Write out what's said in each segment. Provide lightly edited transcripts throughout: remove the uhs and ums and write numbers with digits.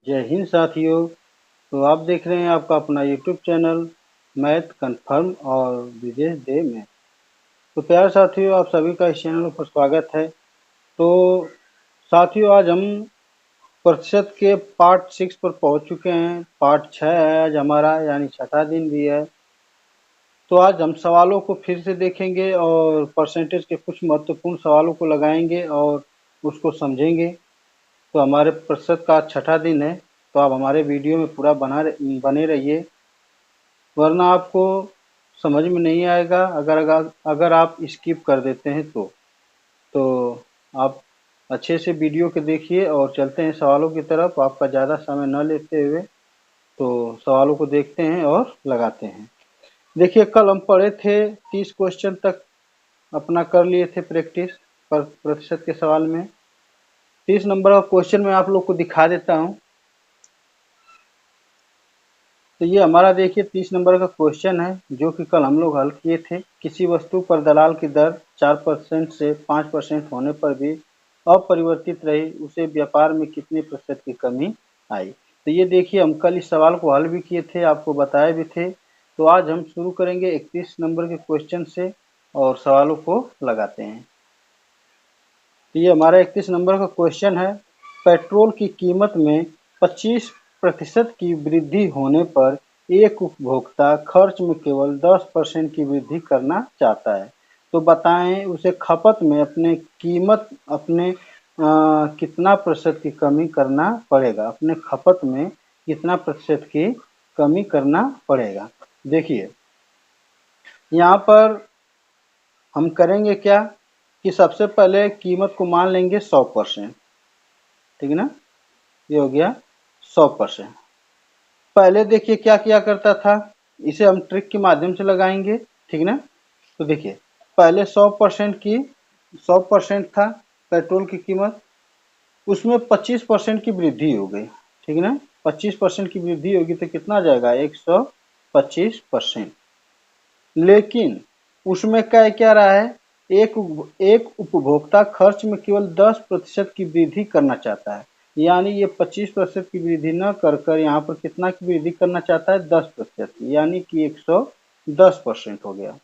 जय हिंद साथियों। तो आप देख रहे हैं आपका अपना यूट्यूब चैनल मैथ कन्फर्म और विदेश डे में। तो प्यारे साथियों, आप सभी का इस चैनल पर स्वागत है। तो साथियों, आज हम प्रतिशत के पार्ट 6 पर पहुंच चुके हैं। पार्ट 6 है आज हमारा, यानी छठा दिन भी है। तो आज हम सवालों को फिर से देखेंगे और परसेंटेज के कुछ महत्वपूर्ण सवालों को लगाएंगे और उसको समझेंगे। तो हमारे प्रतिशत का छठा दिन है, तो आप हमारे वीडियो में पूरा बने रहिए, वरना आपको समझ में नहीं आएगा अगर आप स्किप कर देते हैं तो आप अच्छे से वीडियो के देखिए और चलते हैं सवालों की तरफ। आपका ज़्यादा समय न लेते हुए तो सवालों को देखते हैं और लगाते हैं। देखिए, कल हम पढ़े थे 30 क्वेश्चन तक अपना कर लिए थे प्रैक्टिस पर प्रतिशत के सवाल में। 30 नंबर का क्वेश्चन मैं आप लोग को दिखा देता हूँ। तो ये हमारा देखिए 30 नंबर का क्वेश्चन है, जो कि कल हम लोग हल किए थे। किसी वस्तु पर दलाल की दर 4% से 5% होने पर भी अपरिवर्तित रही, उसे व्यापार में कितने प्रतिशत की कमी आई। तो ये देखिए, हम कल इस सवाल को हल भी किए थे, आपको बताए भी थे। तो आज हम शुरू करेंगे 31 नंबर के क्वेश्चन से और सवालों को लगाते हैं। तो ये हमारा 31 नंबर का क्वेश्चन है। पेट्रोल की कीमत में 25% की वृद्धि होने पर एक उपभोक्ता खर्च में केवल 10% की वृद्धि करना चाहता है। तो बताएं उसे खपत में अपने कितना प्रतिशत की कमी करना पड़ेगा। अपने खपत में कितना प्रतिशत की कमी करना पड़ेगा। देखिए, यहाँ पर हम करेंगे क्या कि सबसे पहले कीमत को मान लेंगे 100%। ठीक है ना, ये हो गया 100%। पहले देखिए क्या किया करता था, इसे हम ट्रिक के माध्यम से लगाएंगे। ठीक ना, तो देखिए पहले 100% था पेट्रोल की कीमत, उसमें 25% की वृद्धि हो गई। ठीक ना, 25% की वृद्धि होगी तो कितना आ जाएगा 125%। लेकिन उसमें क्या क्या रहा है, एक उपभोक्ता खर्च में केवल 10% की वृद्धि करना चाहता है। यानी ये 25% की वृद्धि न कर कर यहाँ पर कितना की वृद्धि करना चाहता है 10%, यानी कि 110% हो गया।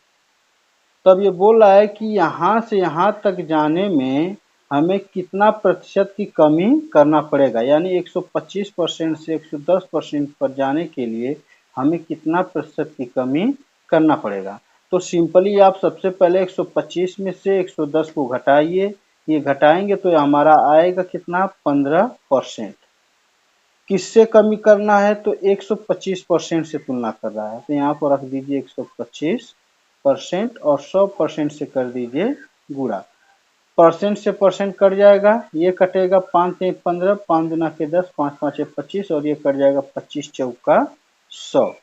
तब ये बोल रहा है कि यहाँ से यहाँ तक जाने में हमें कितना प्रतिशत की कमी करना पड़ेगा, यानी 125% से 110% पर जाने के लिए हमें कितना प्रतिशत की कमी करना पड़ेगा। तो सिंपली आप सबसे पहले 125 में से 110 को घटाइए। ये घटाएंगे तो हमारा आएगा कितना 15%। किससे कमी करना है तो 125% से तुलना कर रहा है, तो यहाँ पर रख दीजिए 125% और 100% से कर दीजिए गुणा। परसेंट से परसेंट कट जाएगा, ये कटेगा 5 से 15, 5 दूना के 10, 5 5 25 और ये कट जाएगा 25 चौका 100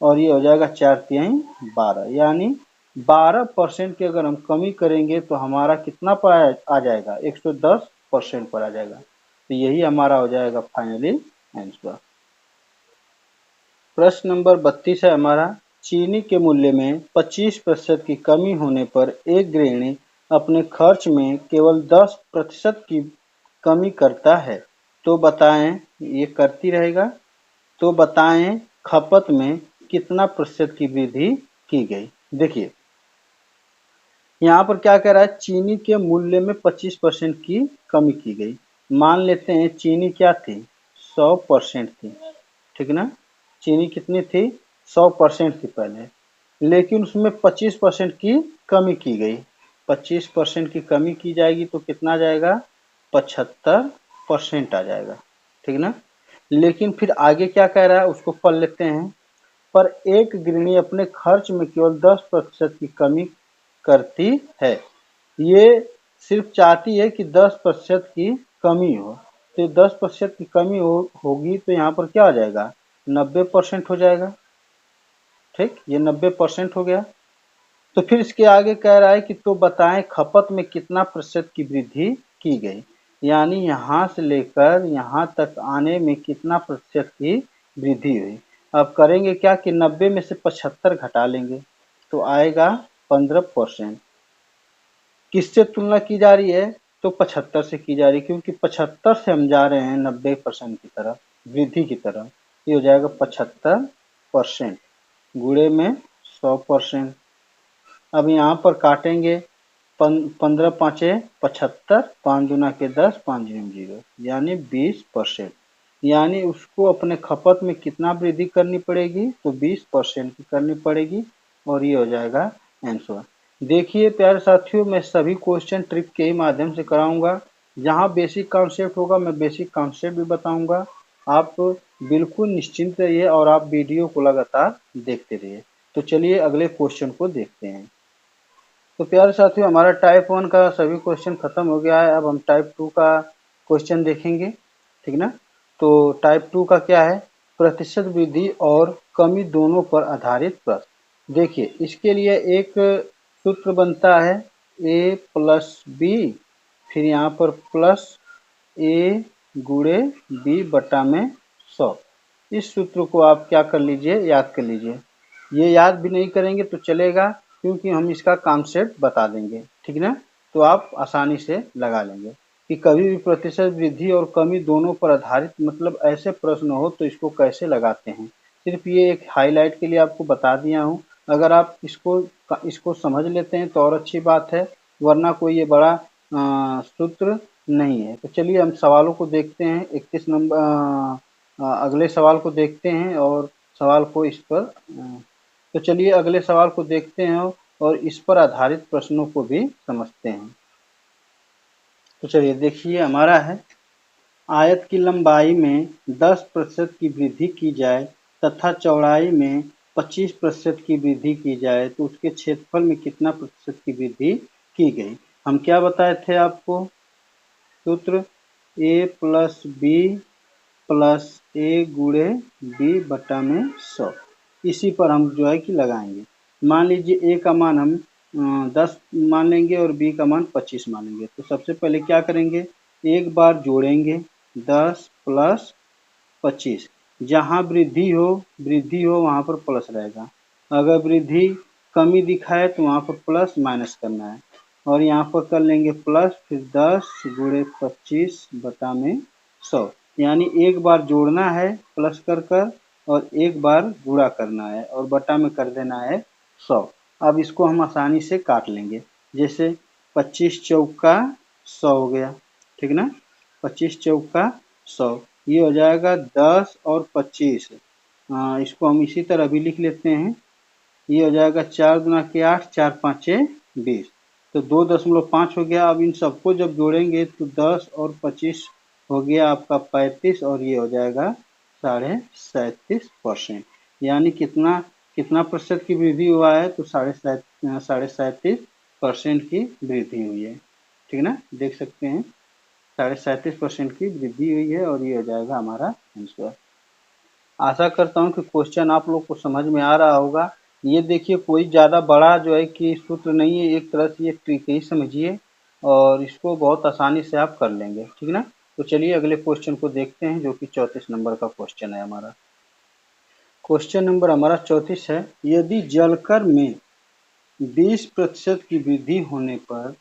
और ये हो जाएगा 4 तिहाई 12, यानी 12% की अगर हम कमी करेंगे तो हमारा कितना पर आ जाएगा 110% पर आ जाएगा। तो यही हमारा हो जाएगा फाइनली आंसर। प्रश्न नंबर 32 है हमारा। चीनी के मूल्य में 25% की कमी होने पर एक गृहिणी अपने खर्च में केवल 10% की कमी करता है। तो बताएं, ये करती रहेगा, तो बताएं खपत में कितना प्रतिशत की वृद्धि की गई। देखिए यहाँ पर क्या कह रहा है, चीनी के मूल्य में 25% की कमी की गई। मान लेते हैं चीनी क्या थी 100% थी। ठीक ना, चीनी कितनी थी 100% थी पहले, लेकिन उसमें 25% की कमी की गई। 25% की कमी की जाएगी तो कितना जाएगा 75% आ जाएगा। ठीक ना, लेकिन फिर आगे क्या कह रहा है उसको पढ़ लेते हैं। पर एक गृहिणी अपने खर्च में केवल 10% की कमी करती है। ये सिर्फ चाहती है कि 10% की कमी हो, तो 10% की कमी होगी तो यहाँ पर क्या आ जाएगा 90% हो जाएगा। ठीक, ये 90% हो गया। तो फिर इसके आगे कह रहा है कि तो बताएं खपत में कितना प्रतिशत की वृद्धि की गई, यानी यहाँ से लेकर यहाँ तक आने में कितना प्रतिशत की वृद्धि हुई। अब करेंगे क्या कि 90 में से 75 घटा लेंगे तो आएगा 15%। किससे तुलना की जा रही है तो 75 से की जा रही है, क्योंकि 75 से हम जा रहे हैं 90% की तरफ। वृद्धि की तरफ। ये हो जाएगा 75% गुणे में 100%। अब यहाँ पर काटेंगे 15 पाँचे 75, 5 दूना के 10, 5 जीरो जीरो, यानी 20%। यानी उसको अपने खपत में कितना वृद्धि करनी पड़ेगी, तो 20% की करनी पड़ेगी, और ये हो जाएगा आंसर। देखिए प्यारे साथियों, मैं सभी क्वेश्चन ट्रिक के ही माध्यम से कराऊंगा। जहाँ बेसिक कॉन्सेप्ट होगा मैं बेसिक कॉन्सेप्ट भी बताऊंगा। आप बिल्कुल निश्चिंत रहिए और आप वीडियो को लगातार देखते रहिए। तो चलिए अगले क्वेश्चन को देखते हैं। तो प्यारे साथियों, हमारा टाइप 1 का सभी क्वेश्चन खत्म हो गया है। अब हम टाइप 2 का क्वेश्चन देखेंगे, ठीक ना। तो टाइप 2 का क्या है, प्रतिशत वृद्धि और कमी दोनों पर आधारित प्रश्न। देखिए इसके लिए एक सूत्र बनता है a प्लस बी, फिर यहाँ पर प्लस a गुणे b बटा में 100। इस सूत्र को आप क्या कर लीजिए, याद कर लीजिए। ये याद भी नहीं करेंगे तो चलेगा, क्योंकि हम इसका कॉन्सेप्ट बता देंगे, ठीक ना। तो आप आसानी से लगा लेंगे कि कभी भी प्रतिशत वृद्धि और कमी दोनों पर आधारित मतलब ऐसे प्रश्न हो तो इसको कैसे लगाते हैं। सिर्फ ये एक हाईलाइट के लिए आपको बता दिया हूँ। अगर आप इसको समझ लेते हैं तो और अच्छी बात है, वरना कोई ये बड़ा सूत्र नहीं है। तो चलिए हम सवालों को देखते हैं। 31 नंबर अगले सवाल को देखते हैं और सवाल को इस पर तो चलिए अगले सवाल को देखते हैं और इस पर आधारित प्रश्नों को भी समझते हैं। तो चलिए देखिए हमारा है, आयत की लंबाई में 10% की वृद्धि की जाए तथा चौड़ाई में 25% की वृद्धि की जाए तो उसके क्षेत्रफल में कितना प्रतिशत की वृद्धि की गई। हम क्या बताए थे आपको, सूत्र a प्लस बी प्लस ए गुणे बी बटा में 100। इसी पर हम जो है कि लगाएंगे। मान लीजिए a का मान हम 10 मान लेंगे और b का मान 25 मान लेंगे। तो सबसे पहले क्या करेंगे, एक बार जोड़ेंगे 10 प्लस 25। जहाँ वृद्धि हो वहाँ पर प्लस रहेगा। अगर वृद्धि कमी दिखाए तो वहाँ पर प्लस माइनस करना है, और यहाँ पर कर लेंगे प्लस, फिर 10 गुणे 25 बटा में 100। यानी एक बार जोड़ना है प्लस कर और एक बार गुणा करना है और बटा में कर देना है 100। अब इसको हम आसानी से काट लेंगे। जैसे 25 चौका 100 हो गया, ठीक ना। 25 चौका 100, ये हो जाएगा 10 और 25। इसको हम इसी तरह भी लिख लेते हैं। ये हो जाएगा 4 दूना के 8, 4 पाँचे 20, तो 2.5 हो गया। अब इन सबको जब जोड़ेंगे तो 10 और 25 हो गया आपका 35, और ये हो जाएगा 37.5%। यानी कितना कितना प्रतिशत की वृद्धि हुआ है, तो 37.5% की वृद्धि हुई है, ठीक ना। देख सकते हैं 37.5% की वृद्धि हुई है, और ये हो जाएगा हमारा आंसर। आशा करता हूँ कि क्वेश्चन आप लोग को समझ में आ रहा होगा। ये देखिए कोई ज़्यादा बड़ा जो है कि सूत्र नहीं है, एक तरह से ये ट्रिक ही समझिए और इसको बहुत आसानी से आप कर लेंगे, ठीक ना। तो चलिए अगले क्वेश्चन को देखते हैं, जो कि 34 नंबर का क्वेश्चन है हमारा। क्वेश्चन नंबर हमारा 34 है, यदि जलकर में 20% की वृद्धि होने पर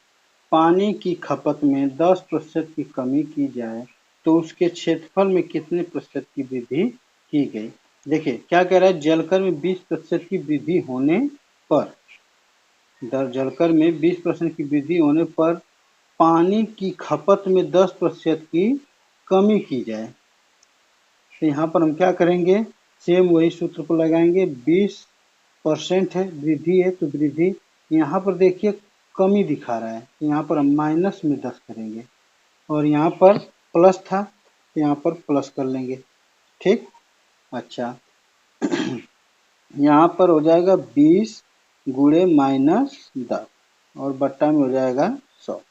पानी की खपत में 10% की कमी की जाए तो उसके क्षेत्रफल में कितने प्रतिशत की वृद्धि की गई। देखिए क्या कह रहा है, जलकर में 20% की वृद्धि होने पर, जलकर में 20% की वृद्धि होने पर पानी की खपत में 10% की कमी की जाए। तो यहाँ पर हम क्या करेंगे, सेम वही सूत्र को लगाएंगे। 20% है, वृद्धि है, तो वृद्धि यहाँ पर देखिए कमी दिखा रहा है, तो यहाँ पर हम माइनस में 10 करेंगे, और यहाँ पर प्लस था तो यहाँ पर प्लस कर लेंगे, ठीक। अच्छा यहाँ पर हो जाएगा 20 गुणे माइनस 10 और बट्टा में हो जाएगा 100।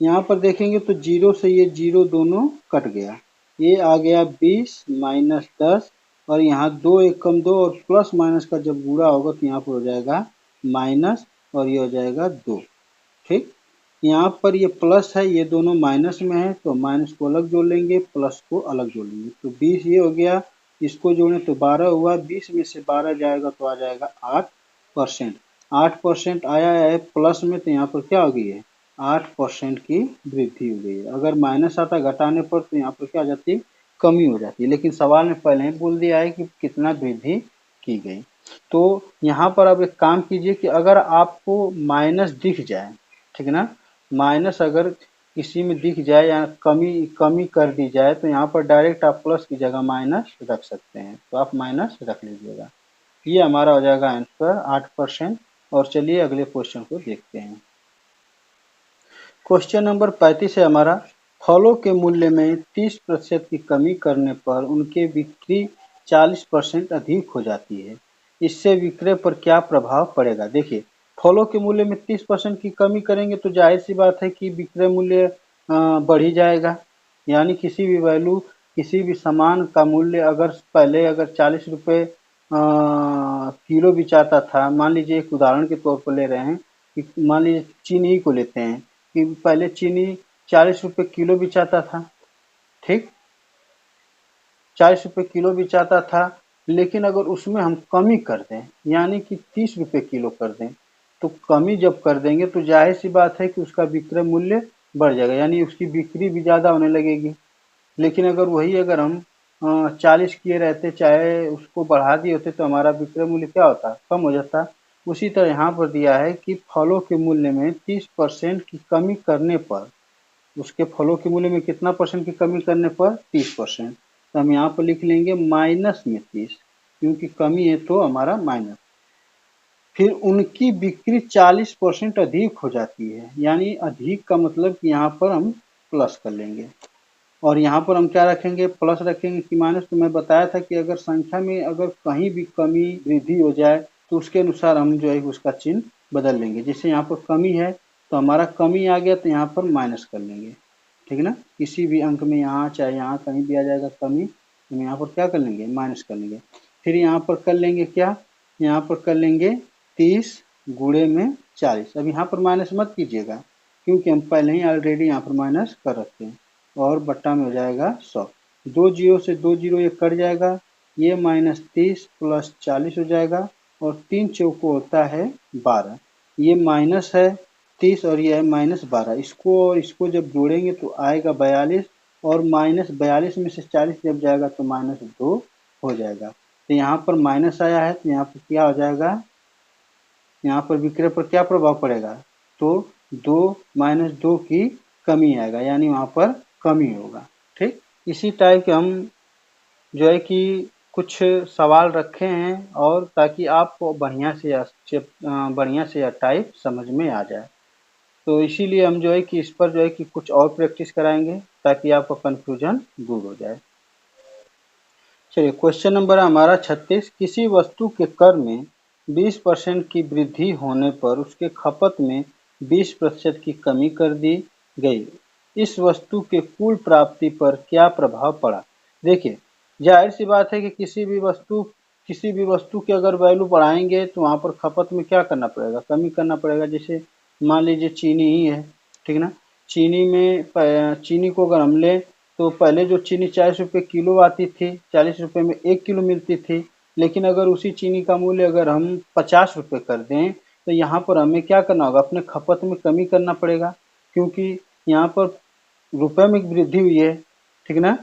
यहाँ पर देखेंगे तो जीरो से ये जीरो दोनों कट गया, ये आ गया 20 माइनस 10, और यहाँ 2 एक कम 2, और प्लस माइनस का जब गुणा होगा तो यहाँ पर हो जाएगा माइनस, और ये हो जाएगा 2, ठीक। यहाँ पर ये प्लस है, ये दोनों माइनस में है, तो माइनस को अलग जोड़ लेंगे, प्लस को अलग जोड़ लेंगे। तो 20 ये हो गया, इसको जोड़ें तो 12 हुआ, 20 में से 12 जाएगा तो आ जाएगा 8%। 8% आया है प्लस में, तो यहाँ पर क्या हो गई है, 8% की वृद्धि हो गई है। अगर माइनस आता घटाने पर तो यहाँ पर क्या आ जाती, कमी हो जाती है, लेकिन सवाल में पहले ही बोल दिया है कि कितना वृद्धि की गई। तो यहाँ पर अब एक काम कीजिए कि अगर आपको माइनस दिख जाए, ठीक है ना, माइनस अगर किसी में दिख जाए या कमी कमी कर दी जाए तो यहाँ पर डायरेक्ट आप प्लस की जगह माइनस रख सकते हैं, तो आप माइनस रख लीजिएगा। ये हमारा हो जाएगा आंसर 8%। और चलिए अगले क्वेश्चन को देखते हैं। क्वेश्चन नंबर 35 है हमारा, फलों के मूल्य में 30% की कमी करने पर उनके बिक्री 40% अधिक हो जाती है, इससे विक्रय पर क्या प्रभाव पड़ेगा। देखिए, फलों के मूल्य में 30% की कमी करेंगे तो जाहिर सी बात है कि विक्रय मूल्य बढ़ ही जाएगा। यानी किसी भी वैल्यू, किसी भी सामान का मूल्य अगर पहले अगर 40 रुपये किलो बिचाता था, मान लीजिए एक उदाहरण के तौर पर ले रहे हैं कि मान लीजिए चीनी को लेते हैं कि पहले चीनी 40 रुपये किलो बिचाता था, ठीक, 40 रुपये किलो बिचाता था, लेकिन अगर उसमें हम कमी कर दें यानी कि 30 रुपये किलो कर दें, तो कमी जब कर देंगे तो जाहिर सी बात है कि उसका विक्रय मूल्य बढ़ जाएगा, यानी उसकी बिक्री भी ज़्यादा होने लगेगी। लेकिन अगर वही अगर हम 40 किए रहते, चाहे उसको बढ़ा दिए होते, तो हमारा विक्रय मूल्य क्या होता, कम हो जाता। उसी तरह यहाँ पर दिया है कि फलों के मूल्य में 30% की कमी करने पर, उसके फलों के मूल्य में कितना परसेंट की कमी करने पर 30%, तो हम यहाँ पर लिख लेंगे माइनस में 30, क्योंकि कमी है तो हमारा माइनस। फिर उनकी बिक्री 40% अधिक हो जाती है, यानी अधिक का मतलब कि यहाँ पर हम प्लस कर लेंगे। और यहाँ पर हम क्या रखेंगे, प्लस रखेंगे कि माइनस। तो मैं बताया था कि अगर संख्या में अगर कहीं भी कमी वृद्धि हो जाए तो उसके अनुसार हम जो है उसका चिन्ह बदल लेंगे। जैसे यहाँ पर कमी है तो हमारा कमी आ गया तो यहाँ पर माइनस कर लेंगे, ठीक है ना। किसी भी अंक में यहाँ चाहे यहाँ कहीं भी आ जाएगा कमी, हम यहाँ पर क्या कर लेंगे, माइनस कर लेंगे। फिर यहाँ पर कर लेंगे क्या, यहाँ पर कर लेंगे 30 गुणे में 40। अब यहाँ पर माइनस मत कीजिएगा क्योंकि हम पहले ही ऑलरेडी यहाँ पर माइनस कर रखते हैं, और बट्टा में हो जाएगा 100। 2 जीरो से 2 जीरो ये कट जाएगा, ये माइनस 30 प्लस 40 हो जाएगा, और 3 चौको होता है 12, ये माइनस है 30 और ये है माइनस 12। इसको और इसको जब जोड़ेंगे तो आएगा 42, और माइनस 42 में से 40 जब जाएगा तो माइनस 2 हो जाएगा। तो यहाँ पर माइनस आया है तो यहाँ पर क्या हो जाएगा, यहाँ पर विक्रय पर क्या प्रभाव पड़ेगा, तो 2 माइनस 2 की कमी आएगा, यानी वहाँ पर कमी होगा। ठीक, इसी टाइप के हम जो है कि कुछ सवाल रखे हैं, और ताकि आपको बढ़िया से यह टाइप समझ में आ जाए। तो इसीलिए हम जो है कि इस पर जो है कि कुछ और प्रैक्टिस कराएंगे ताकि आपका कन्फ्यूजन दूर हो जाए। चलिए, क्वेश्चन नंबर हमारा 36, किसी वस्तु के कर में 20% की वृद्धि होने पर उसके खपत में 20% की कमी कर दी गई, इस वस्तु के कुल प्राप्ति पर क्या प्रभाव पड़ा। देखिए, जाहिर सी बात है कि किसी भी वस्तु की अगर वैल्यू बढ़ाएंगे तो वहाँ पर खपत में क्या करना पड़ेगा, कमी करना पड़ेगा। जैसे मान लीजिए चीनी ही है, ठीक ना, चीनी को अगर हम लें तो पहले जो चीनी 40 रुपये किलो आती थी, 40 रुपये में 1 किलो मिलती थी, लेकिन अगर उसी चीनी का मूल्य अगर हम 50 रुपये कर दें तो यहाँ पर हमें क्या करना होगा, अपने खपत में कमी करना पड़ेगा, क्योंकि यहाँ पर रुपए में वृद्धि हुई है, ठीक ना,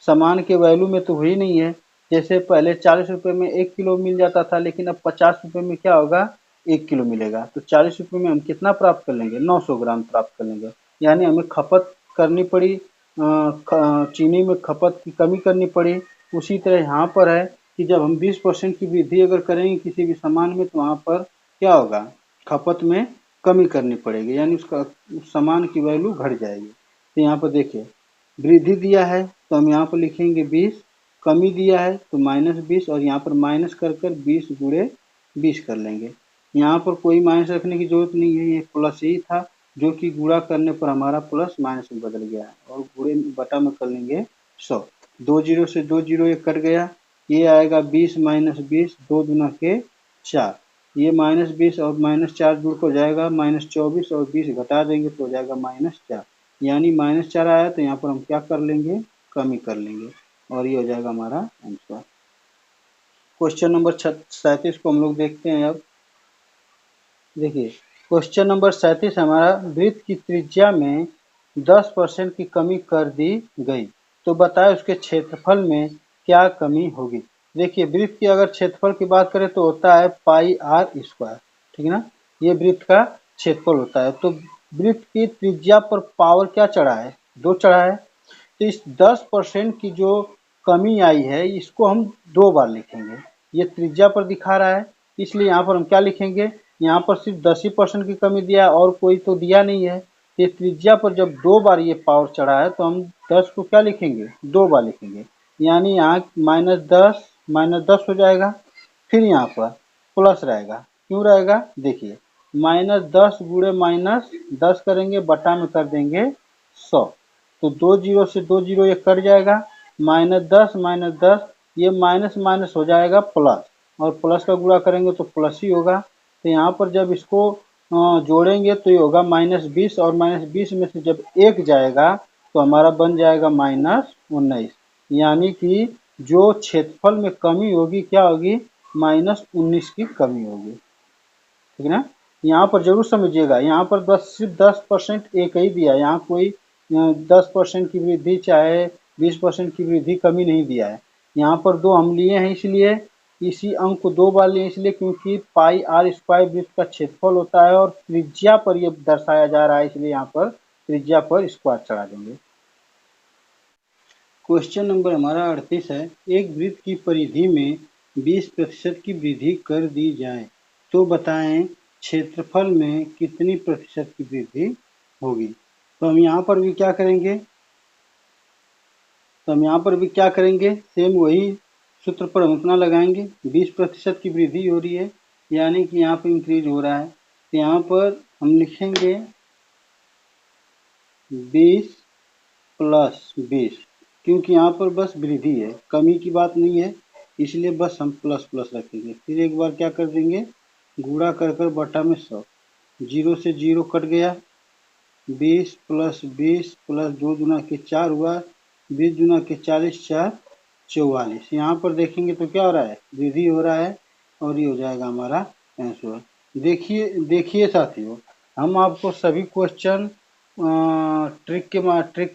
सामान के वैल्यू में तो हुई नहीं है। जैसे पहले 40 रुपये में 1 किलो मिल जाता था, लेकिन अब 50 रुपये में क्या होगा, 1 किलो मिलेगा। तो 40 रुपये में हम कितना प्राप्त कर लेंगे, 900 ग्राम प्राप्त कर लेंगे। यानी हमें खपत करनी पड़ी, चीनी में खपत की कमी करनी पड़ी। उसी तरह यहाँ पर है कि जब हम 20% की वृद्धि अगर करेंगे किसी भी सामान में तो वहाँ पर क्या होगा, खपत में कमी करनी पड़ेगी, यानी उस सामान की वैल्यू घट जाएगी। तो यहाँ पर देखिए, वृद्धि दिया है तो हम यहाँ पर लिखेंगे 20, कमी दिया है तो माइनस 20, और यहाँ पर माइनस कर 20 गुणे 20 कर लेंगे। यहाँ पर कोई माइनस रखने की जरूरत नहीं है, ये प्लस ही था जो कि गुणा करने पर हमारा प्लस माइनस में बदल गया है, और गुणे बटा में कर लेंगे 100। 2 जीरो से 2 जीरो ये कट गया, ये आएगा 20 माइनस 20, 2 दूना के 4, ये माइनस 20 और माइनस 4 जुड़ हो जाएगा माइनस 24, और 20 घटा देंगे तो हो जाएगा माइनस 4, यानी माइनस 4 आया तो यहाँ पर हम क्या कर लेंगे, कमी कर लेंगे, और ये हो जाएगा हमारा आंसर। क्वेश्चन नंबर 37 को हम लोग देखते हैं। अब देखिए, क्वेश्चन नंबर 37 हमारा, वृत्त की त्रिज्या में 10% की कमी कर दी गई, तो बताए उसके क्षेत्रफल में क्या कमी होगी। देखिए वृत्त की अगर क्षेत्रफल की बात करें तो होता है पाई आर स्क्वायर, ठीक है ना, ये वृत्त का क्षेत्रफल होता है। तो वृत्त की त्रिज्या पर पावर क्या चढ़ा है, 2 चढ़ा है। तो इस 10% की जो कमी आई है इसको हम 2 बार लिखेंगे। ये त्रिज्या पर दिखा रहा है इसलिए यहाँ पर हम क्या लिखेंगे, यहाँ पर सिर्फ 10% की कमी दिया है और कोई तो दिया नहीं है। ये त्रिज्या पर जब 2 बार ये पावर चढ़ा है तो हम 10 को क्या लिखेंगे, 2 बार लिखेंगे, यानी यहाँ -10 हो जाएगा। फिर यहाँ पर प्लस रहेगा, क्यों रहेगा, देखिए -10 गुणे -10 करेंगे बटा में कर देंगे 100, तो 2 जीरो से 2 जीरो ये कट जाएगा, -10 ये माइनस माइनस हो जाएगा प्लस, और प्लस का गुणा करेंगे तो प्लस ही होगा। तो यहाँ पर जब इसको जोड़ेंगे तो ये होगा -20, और -20 में से जब 1 जाएगा तो हमारा बन जाएगा -19, यानी कि जो क्षेत्रफल में कमी होगी क्या होगी, -19 की कमी होगी, ठीक है ना। यहाँ पर जरूर समझिएगा, यहाँ पर बस सिर्फ 10% एक ही दिया है, यहाँ कोई 10% की वृद्धि चाहे 20% की वृद्धि कमी नहीं दिया है। यहाँ पर 2 हम लिए हैं, इसलिए इसी अंक को 2 बार लिए इसलिए क्योंकि पाई आर स्क्वायर वृत्त का क्षेत्रफल होता है और त्रिज्या पर यह दर्शाया जा रहा है, इसलिए यहाँ पर त्रिज्या पर स्क्वायर चढ़ा देंगे। क्वेश्चन नंबर हमारा 38 है, एक वृत्त की परिधि में 20% की वृद्धि कर दी जाए तो बताएं क्षेत्रफल में कितनी प्रतिशत की वृद्धि होगी। तो हम यहाँ पर भी क्या करेंगे, सेम वही सूत्र पर हम अपना लगाएंगे। 20% की वृद्धि हो रही है यानी कि यहाँ पर इंक्रीज हो रहा है, तो यहाँ पर हम लिखेंगे 20 + 20, क्योंकि यहाँ पर बस वृद्धि है, कमी की बात नहीं है, इसलिए बस हम प्लस प्लस रखेंगे। फिर एक बार क्या कर देंगे, गुणा कर कर बटा में 100, 0 से 0 कट गया, 20 + 20 + 2 दूना के 4 हुआ, 20 दूना के 40, 4 44। यहाँ पर देखेंगे तो क्या हो रहा है, वृद्धि हो रहा है, और ये हो जाएगा हमारा आंसर। देखिए साथियों, हम आपको सभी क्वेश्चन ट्रिक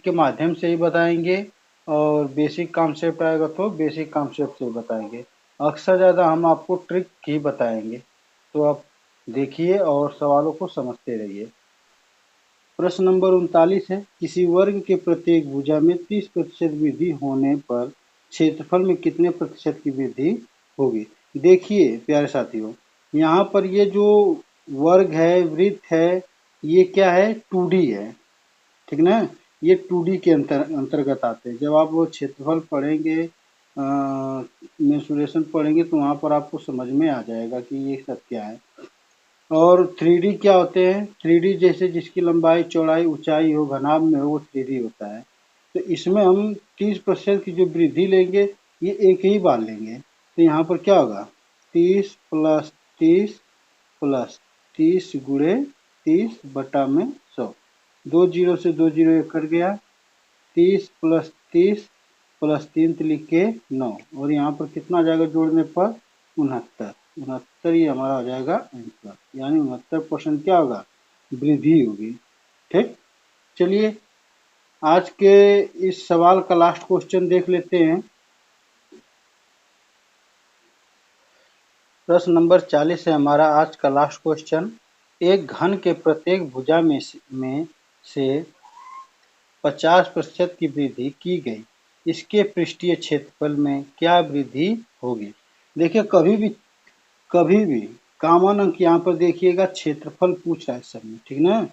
के माध्यम से ही बताएंगे, और बेसिक कॉन्सेप्ट आएगा तो बेसिक कॉन्सेप्ट से बताएंगे। अक्सर ज़्यादा हम आपको ट्रिक ही बताएंगे, तो आप देखिए और सवालों को समझते रहिए। प्रश्न नंबर 39 है, किसी वर्ग के प्रत्येक भुजा में 30% वृद्धि होने पर क्षेत्रफल में कितने प्रतिशत की वृद्धि होगी। देखिए प्यारे साथियों, यहाँ पर ये जो वर्ग है, वृत्त है, ये क्या है, 2D है, ठीक ना, ये 2D के अंतर्गत आते हैं। जब आप वो क्षेत्रफल पढ़ेंगे, मेंसुरेशन पढ़ेंगे, तो वहाँ पर आपको समझ में आ जाएगा कि ये सब क्या है। और 3D क्या होते हैं, 3D जैसे जिसकी लंबाई चौड़ाई ऊंचाई हो घनाभ में हो वो 3D होता है। तो इसमें हम 30% की जो वृद्धि लेंगे ये एक ही बार लेंगे, तो यहाँ पर क्या होगा, 30 + 30 + 30 गुणे 30 बटा में 100, 2 जीरो से 2 जीरो ये कट गया, 30 + 30 + 3 लिख के 9, और यहाँ पर कितना आ जाएगा जोड़ने पर 69 ये हमारा हो जाएगा आंसर, यानी 69% क्या होगा, वृद्धि होगी। ठीक, चलिए आज के इस सवाल का लास्ट क्वेश्चन देख लेते हैं। प्रश्न नंबर 40 है हमारा आज का लास्ट क्वेश्चन, एक घन के प्रत्येक भुजा में से 50% की वृद्धि की गई, इसके पृष्ठीय क्षेत्रफल में क्या वृद्धि होगी। देखिए कभी भी कॉमन अंक यहाँ पर देखिएगा क्षेत्रफल पूछ रहा है सब में, ठीक ना,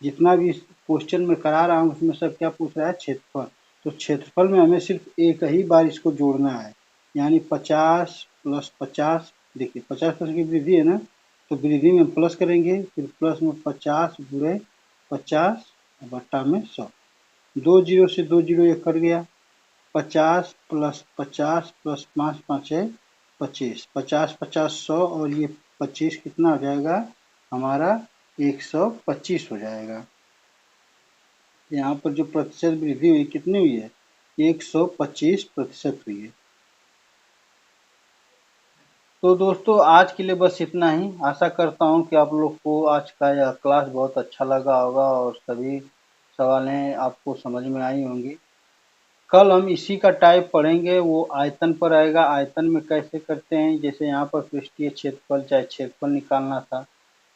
जितना भी क्वेश्चन में करा रहा हूँ उसमें सब क्या पूछ रहा है, क्षेत्रफल। तो क्षेत्रफल में हमें सिर्फ एक ही बार इसको जोड़ना है, यानी 50 + 50, देखिए 50% की वृद्धि है ना, तो वृद्धि में प्लस करेंगे, फिर प्लस में 50 गुणे 50 बटा में 100, 2 जीरो से 2 जीरो ये कट गया, 50 + 50 + 5 5 है 25, 50 50 100, और ये 25 कितना हो जाएगा हमारा 125 हो जाएगा। यहाँ पर जो प्रतिशत वृद्धि हुई कितनी हुई है, 125% हुई है। तो दोस्तों आज के लिए बस इतना ही, आशा करता हूँ कि आप लोग को आज का यह क्लास बहुत अच्छा लगा होगा और सभी सवालें आपको समझ में आई होंगी। कल हम इसी का टाइप पढ़ेंगे, वो आयतन पर आएगा। आयतन में कैसे करते हैं, जैसे यहाँ पर पृष्ठीय क्षेत्रफल चाहे क्षेत्रफल निकालना था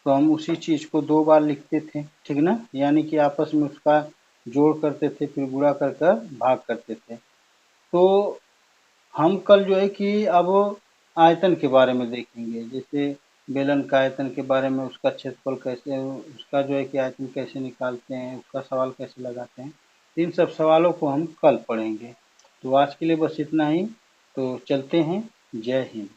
तो हम उसी चीज को 2 बार लिखते थे, ठीक ना, यानी कि आपस में उसका जोड़ करते थे, फिर गुणा कर कर भाग करते थे। तो हम कल जो है कि अब आयतन के बारे में देखेंगे, जैसे बेलन का आयतन के बारे में, उसका क्षेत्रफल कैसे, उसका जो है कि आयतन कैसे निकालते हैं, उसका सवाल कैसे लगाते हैं, इन सब सवालों को हम कल पढ़ेंगे। तो आज के लिए बस इतना ही। तो चलते हैं। जय हिंद।